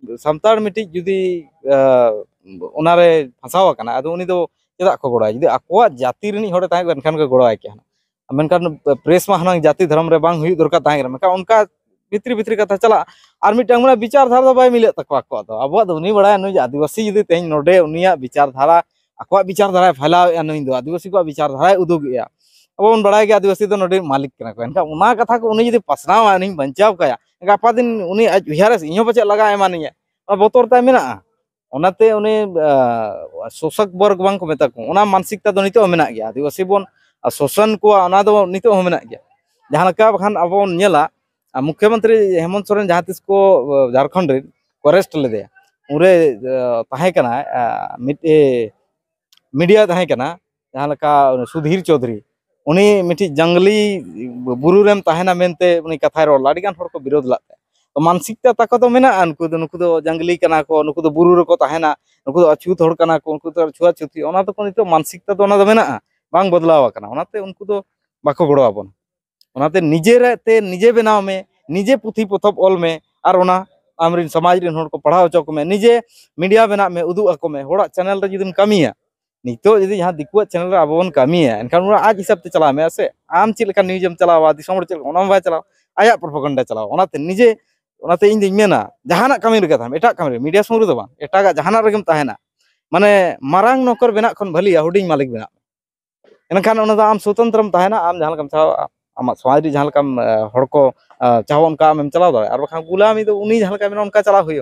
सामताड़ मिट्टी जुदी उनारे फंसाव आकना अदो उनी दो चेदा को गड़ाय जुदी आकोआ जाति रिनी होड़े ताहे एनखान को गड़ाय के मेनखान प्रेस मा हनांग जाति धर्म रे बांग हुई दरकार ताहे मेनखान उनका भित्री भित्री कथा चला और मिट्टांग मना विचार धारा दो बाय मिले तकवा को दो अब दो उनी बड़ा नुई आदिवासी जुदी तेज नोडे उनिया विचार धारा आकोआ विचार धारा फैलाव नुई दो आदिवासी को विचार धारा उदुगेया अब उन बड़ा के आदिवासी दो नोडे मालिक कना को एनखान उना कथा को उनी जुदी पसनाव आनी बंचाव कया गापा दिन उनी विहारस इहो बचे लगा एमानिया बोतर ताय मेना ओनाते उनी शोषक वर्ग बांग को मेता को ओना मानसिकता दो नितो मेना गया आदिवासी बोन शोषण को ओना दो नितो मेना गया जहां लका बखान अब बोन नेला मुख्यमंत्री हेमंत सोरेन जहां तिस को झारखंड रे अरेस्ट लेदे उरे ताहे कना मिटे मीडिया ताहे कना जहां लका सुधीर चौधरी उनी मिठी जंगली बुरु रेम ताहेना मेनते उनी कथाय रोड लाडिगान हर को विरोध लाते तो मानसिकता ताको तो मेना नुकु दो जंगली कना को नुकु दो बुरु रे को ताहेना नुकु दो अछूत हर कना को उनको तो छुआ छुती ओना तो नितो मानसिकता तो ओना दो मेना बांग बदलाव कना ओनाते उनको दो बाको गड़ो आबन ओनाते निजे रे ते निजे बनाव में निजे पुथी पोथब ऑल में और ओना आमरिन समाज रिन हर को पढ़ाव चोक में निजे मीडिया बना में उदु अको में होड़ा चैनल रे जुदिम कमिया नितो यदि जहां दिकुआ चैनल रे आबोन कमिया एनखान आज हिसाब ते चला में से आम चिल का न्यूज़ एम चलावा दिसम रे चल ओना बाय चलाव आया प्रोपेगेंडा चलाव ओनाते निजे ओनाते इन दिन मेना जहाना कमी रे कथा एटा कमी रे मीडिया सुर दो बा एटा जहाना रेगम ताहेना माने मारांग नौकर बेना खन भलिया हुडिंग मालिक बेना एनखान ओना दा आम स्वतंत्रम ताहेना आम जहां लकम चाव आमा समाज रे जहां लकम हड़ को चाहो उनका आम चलाव दा और बखान गुलामी दो उनी जहां लका मेना उनका चलाव हुयो।